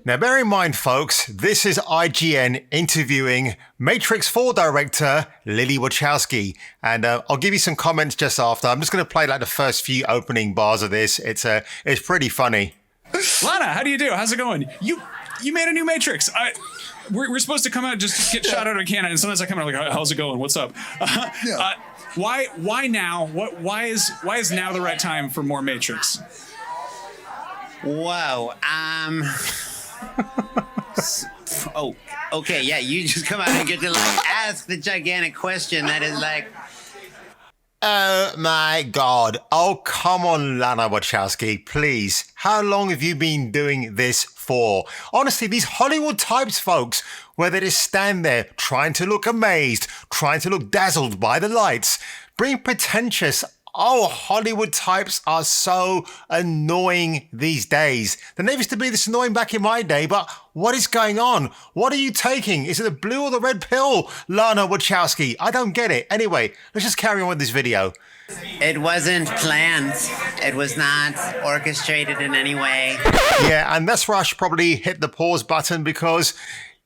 Now, bear in mind, folks, this is IGN interviewing Matrix 4 director Lily Wachowski. And I'll give you some comments just after. I'm just going to play like the first few opening bars of this. It's pretty funny. Lana, how do you do? How's it going? You made a new Matrix. We're supposed to come out and just get shot out of a cannon, and sometimes I come out like, how's it going? What's up? Why now? Why is now the right time for more Matrix? Whoa. Oh, okay. Yeah, you just come out and get to like ask the gigantic question that is like, oh my God. Oh, come on, Lana Wachowski, please. How long have you been doing this for? Honestly, these Hollywood types, folks, where they just stand there trying to look amazed, trying to look dazzled by the lights, being pretentious. Oh, Hollywood types are so annoying these days. They never used to be this annoying back in my day, but what is going on? What are you taking? Is it the blue or the red pill, Lana Wachowski? I don't get it. Anyway, let's just carry on with this video. it wasn't planned. It was not orchestrated in any way. Yeah, and that's where I should probably hit the pause button, because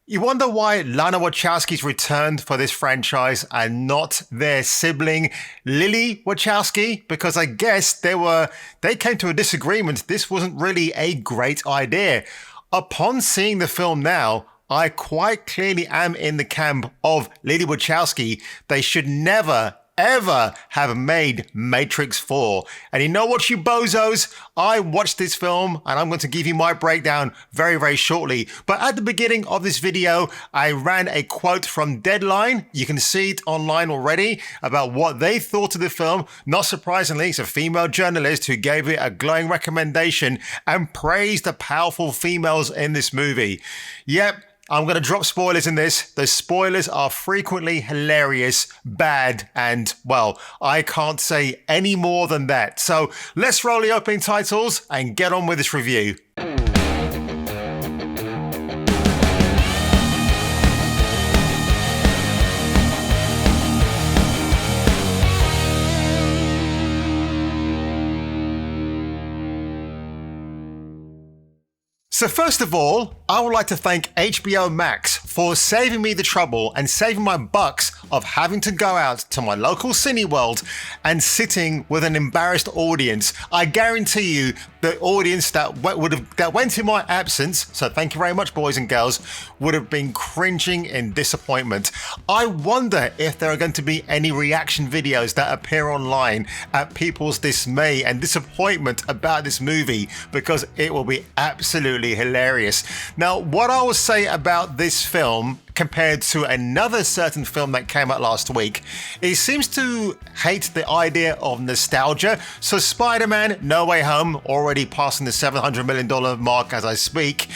you wonder why Lana Wachowski's returned for this franchise and not their sibling, Lily Wachowski, because I guess they came to a disagreement. This wasn't really a great idea. Upon seeing the film now, I quite clearly am in the camp of Lily Wachowski. They should never, ever have made Matrix 4. And you know what, you bozos? I watched this film and I'm going to give you my breakdown very, very shortly. But at the beginning of this video, I ran a quote from Deadline. You can see it online already about what they thought of the film. Not surprisingly, it's a female journalist who gave it a glowing recommendation and praised the powerful females in this movie. Yep. I'm going to drop spoilers in this. The spoilers are frequently hilarious, bad, and, well, I can't say any more than that. So let's roll the opening titles and get on with this review. So first of all, I would like to thank HBO Max for saving me the trouble and saving my bucks of having to go out to my local Cineworld and sitting with an embarrassed audience. I guarantee you the audience that went in my absence, so thank you very much, boys and girls, would have been cringing in disappointment. I wonder if there are going to be any reaction videos that appear online at people's dismay and disappointment about this movie, because it will be absolutely hilarious. Now, what I will say about this film compared to another certain film that came out last week, it seems to hate the idea of nostalgia. So Spider-Man No Way Home, already passing the $700 million mark as I speak,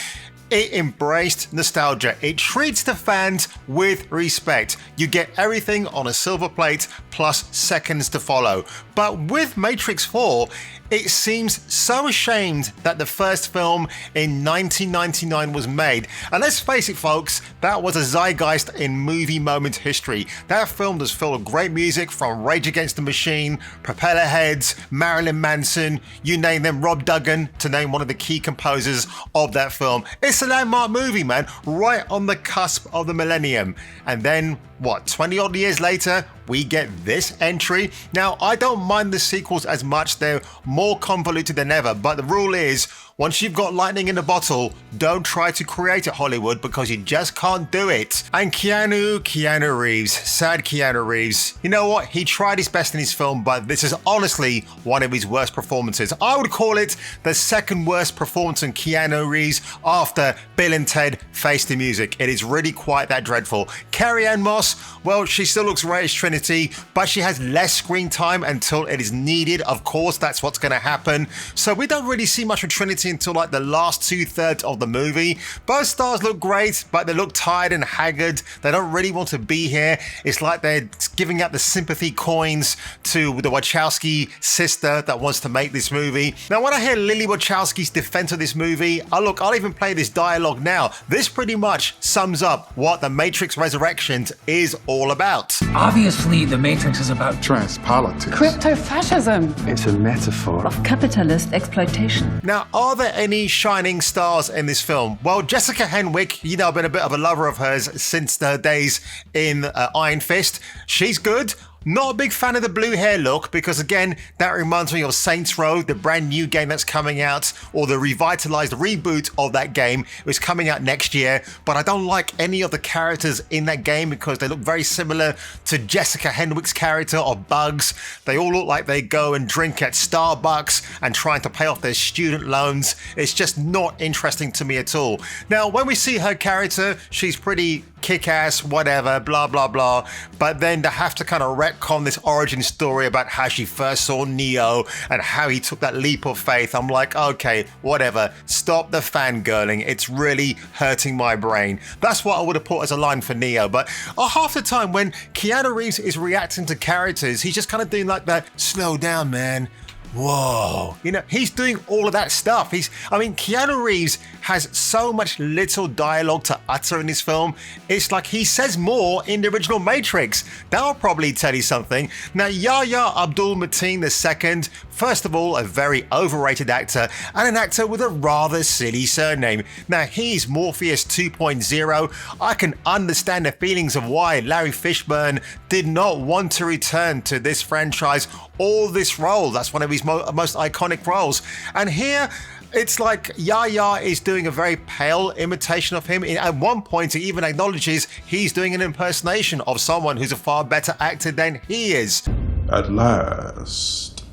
it embraced nostalgia. It treats the fans with respect. You get everything on a silver plate plus seconds to follow. But with Matrix 4, it seems so ashamed that the first film in 1999 was made. And let's face it, folks, that was a zeitgeist in movie moment history. That film was full of great music from Rage Against the Machine, Propeller Heads, Marilyn Manson, you name them, Rob Duggan, to name one of the key composers of that film. It's a landmark movie, man, right on the cusp of the millennium. And then, 20 odd years later, we get this entry. Now, I don't mind the sequels as much. They're more convoluted than ever, but the rule is, once you've got lightning in a bottle, don't try to create it, Hollywood, because you just can't do it. And Keanu Reeves, sad Keanu Reeves. You know what? He tried his best in his film, but this is honestly one of his worst performances. I would call it the second worst performance in Keanu Reeves after Bill and Ted Face the Music. It is really quite that dreadful. Carrie-Anne Moss, well, she still looks great as Trinity, but she has less screen time until it is needed. Of course, that's what's going to happen. So we don't really see much of Trinity until like the last 2/3 of the movie. Both stars look great, but they look tired and haggard. They don't really want to be here. It's like they're giving out the sympathy coins to the Wachowski sister that wants to make this movie. Now, when I hear Lily Wachowski's defense of this movie, I'll even play this dialogue now. This pretty much sums up what The Matrix Resurrections is is all about. Obviously, The Matrix is about Transpolitics. Crypto-fascism. It's a metaphor. Of capitalist exploitation. Now, are there any shining stars in this film? Well, Jessica Henwick, you know, I've been a bit of a lover of hers since her days in Iron Fist. She's good. Not a big fan of the blue hair look because, again, that reminds me of Saints Row, the brand new game that's coming out, or the revitalized reboot of that game, which is coming out next year. But I don't like any of the characters in that game because they look very similar to Jessica Henwick's character of Bugs. They all look like they go and drink at Starbucks and trying to pay off their student loans. It's just not interesting to me at all. Now, when we see her character, she's pretty kick-ass, whatever, blah, blah, blah. But then to have to kind of retcon this origin story about how she first saw Neo and how he took that leap of faith, I'm like, okay, whatever. Stop the fangirling. It's really hurting my brain. That's what I would have put as a line for Neo. But half the time when Keanu Reeves is reacting to characters, he's just kind of doing like that, slow down, man. Whoa. You know, he's doing all of that stuff. Keanu Reeves has so much little dialogue to utter in this film. It's like he says more in the original Matrix. That'll probably tell you something. Now, Yahya Abdul-Mateen II, first of all, a very overrated actor and an actor with a rather silly surname. Now, he's Morpheus 2.0. I can understand the feelings of why Larry Fishburne did not want to return to this franchise or this role. That's one of his most iconic roles. And here, it's like Yahya is doing a very pale imitation of him. At one point, he even acknowledges he's doing an impersonation of someone who's a far better actor than he is. At last.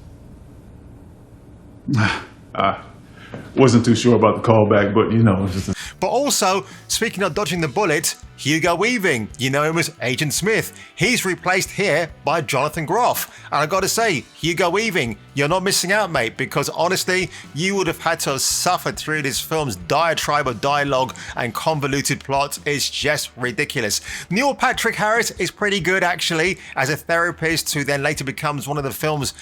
I wasn't too sure about the callback, but you know. But also, speaking of dodging the bullet, Hugo Weaving, you know him as Agent Smith. He's replaced here by Jonathan Groff. And I gotta say, Hugo Weaving, you're not missing out, mate, because honestly, you would have had to have suffered through this film's diatribe of dialogue and convoluted plot. It's just ridiculous. Neil Patrick Harris is pretty good, actually, as a therapist who then later becomes one of the film's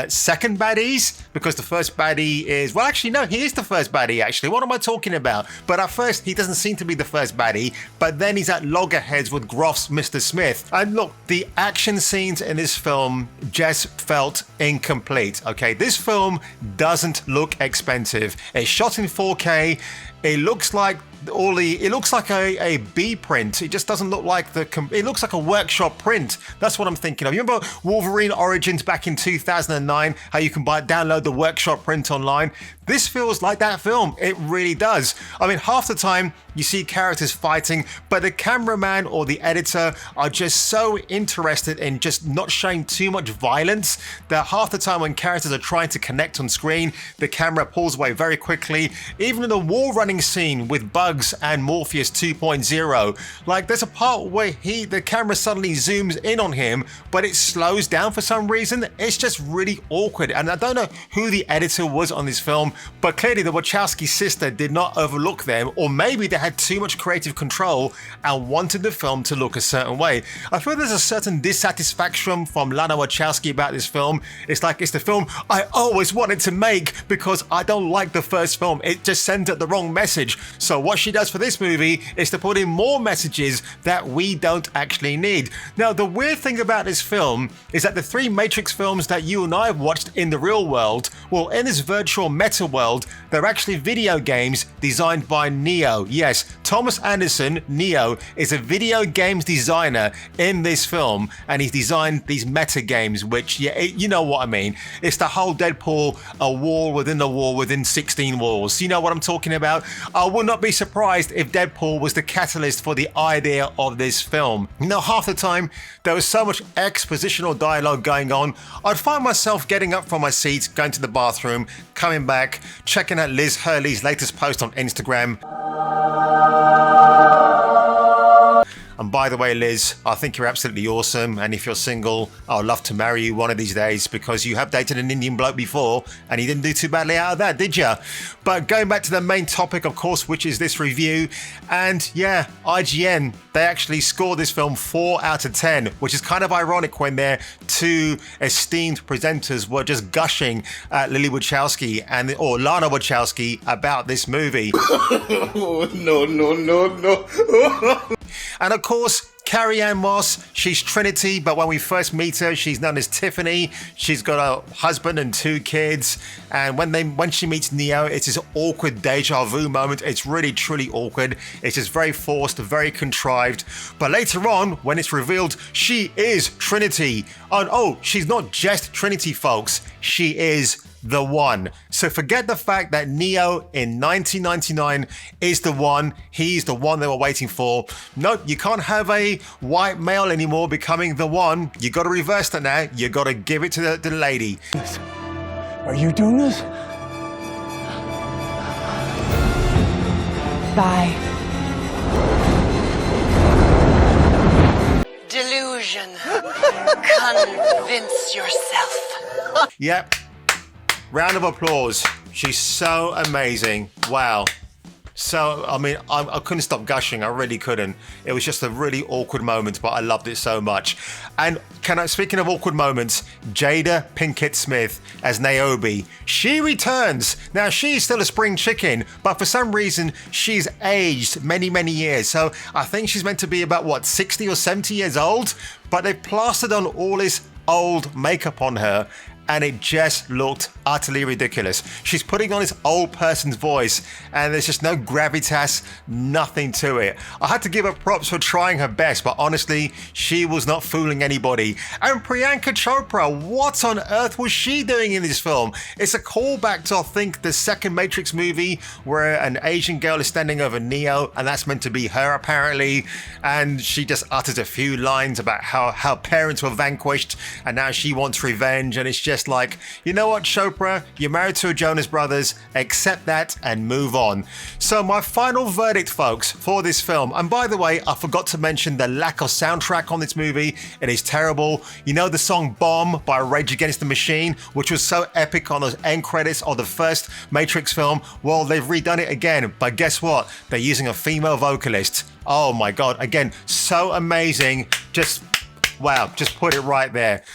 second baddies, because the first baddie is, well, actually, no, he is the first baddie, actually. What am I talking about? But at first, he doesn't seem to be the first baddie, but then he's at loggerheads with Groff's Mr. Smith. And look, the action scenes in this film just felt incomplete, okay? This film doesn't look expensive. It's shot in 4K. It looks like a B print. It just doesn't look like it looks like a workshop print. That's what I'm thinking of. You remember Wolverine Origins back in 2009, how you can download the workshop print online? This feels like that film. It really does. I mean, half the time you see characters fighting, but the cameraman or the editor are just so interested in just not showing too much violence that half the time when characters are trying to connect on screen, the camera pulls away very quickly. Even in the wall running scene with Bugs and Morpheus 2.0, like there's a part where the camera suddenly zooms in on him, but it slows down for some reason. It's just really awkward. And I don't know who the editor was on this film, but clearly the Wachowski sister did not overlook them, or maybe they had too much creative control and wanted the film to look a certain way. I feel there's a certain dissatisfaction from Lana Wachowski about this film. It's like it's the film I always wanted to make because I don't like the first film. It just sent out the wrong message. So what she does for this movie is to put in more messages that we don't actually need. Now, the weird thing about this film is that the three Matrix films that you and I have watched in the real world, well, in this virtual meta world, they're actually video games designed by Neo. Yes, Thomas Anderson, Neo, is a video games designer in this film, and he's designed these meta games, which, yeah, you know what I mean. It's the whole Deadpool, a wall within a wall within 16 walls. You know what I'm talking about? I would not be surprised if Deadpool was the catalyst for the idea of this film. You know, half the time, there was so much expositional dialogue going on, I'd find myself getting up from my seat, going to the bathroom, coming back, checking out Liz Hurley's latest post on Instagram. And by the way, Liz, I think you're absolutely awesome. And if you're single, I'd love to marry you one of these days because you have dated an Indian bloke before and he didn't do too badly out of that, did you? But going back to the main topic, of course, which is this review. And yeah, IGN, they actually scored this film 4 out of 10, which is kind of ironic when their two esteemed presenters were just gushing at Lily Wachowski or Lana Wachowski about this movie. No. And of course, Carrie-Anne Moss, she's Trinity, but when we first meet her, she's known as Tiffany. She's got a husband and 2 kids. And when she meets Neo, it's this awkward deja vu moment. It's really, truly awkward. It's just very forced, very contrived. But later on, when it's revealed she is Trinity, and oh, she's not just Trinity, folks. She is the one. So forget the fact that Neo in 1999 is the one. He's the one they were waiting for. Nope, you can't have a white male anymore becoming the one. You got to reverse that now. You got to give it to the lady. Are you doing this? Bye. Delusion. Convince yourself. Yep. Round of applause. She's so amazing. Wow. So, I mean, I couldn't stop gushing. I really couldn't. It was just a really awkward moment, but I loved it so much. And speaking of awkward moments, Jada Pinkett Smith as Niobe. She returns. Now, she's still a spring chicken, but for some reason, she's aged many, many years. So I think she's meant to be about, 60 or 70 years old? But they plastered on all this old makeup on her, and it just looked utterly ridiculous. She's putting on this old person's voice, and there's just no gravitas, nothing to it. I had to give her props for trying her best, but honestly, she was not fooling anybody. And Priyanka Chopra, what on earth was she doing in this film? It's a callback to, I think, the second Matrix movie, where an Asian girl is standing over Neo, and that's meant to be her apparently, and she just utters a few lines about how her parents were vanquished, and now she wants revenge, and it's just like, you know what, Chopra, you're married to a Jonas Brothers, accept that and move on. So my final verdict, folks, for this film, and by the way, I forgot to mention the lack of soundtrack on this movie. It is terrible. You know the song Bomb by Rage Against the Machine, which was so epic on those end credits of the first Matrix film? Well, they've redone it again, but guess what? They're using a female vocalist. Oh my God, again, so amazing. Just, wow, just put it right there.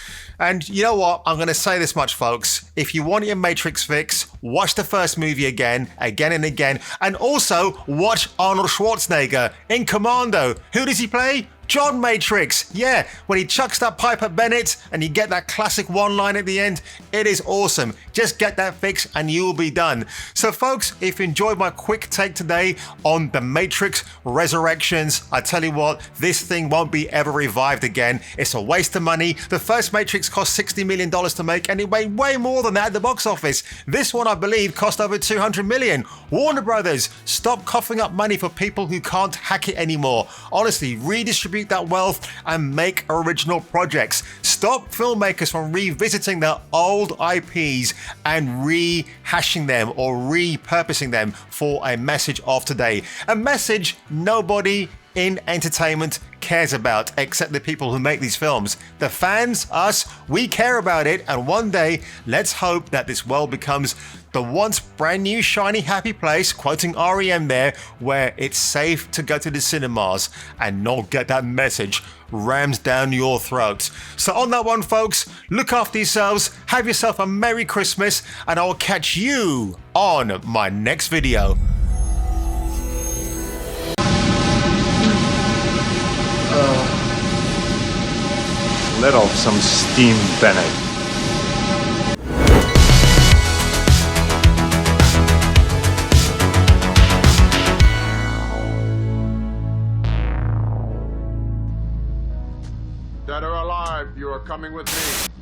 And you know what? I'm going to say this much, folks. If you want your Matrix fix, watch the first movie again and again. And also watch Arnold Schwarzenegger in Commando. Who does he play? John Matrix. Yeah, when he chucks that pipe at Bennett and you get that classic one line at the end, it is awesome. Just get that fix and you will be done. So folks, if you enjoyed my quick take today on The Matrix Resurrections, I tell you what, this thing won't be ever revived again. It's a waste of money. The first Matrix cost $60 million to make, and it made way more than that at the box office. This one, I believe, cost over $200 million. Warner Brothers, stop coughing up money for people who can't hack it anymore. Honestly, redistribute that wealth and make original projects. Stop filmmakers from revisiting their old IPs and rehashing them or repurposing them for a message of today. A message nobody in entertainment cares about except the people who make these films. The fans, us, we care about it, and one day, let's hope that this world becomes the once brand new shiny happy place, quoting REM there, where it's safe to go to the cinemas and not get that message rammed down your throat. So on that one, folks, look after yourselves, have yourself a Merry Christmas, and I'll catch you on my next video. Let off some steam, Bennett. Dead or alive, you are coming with me.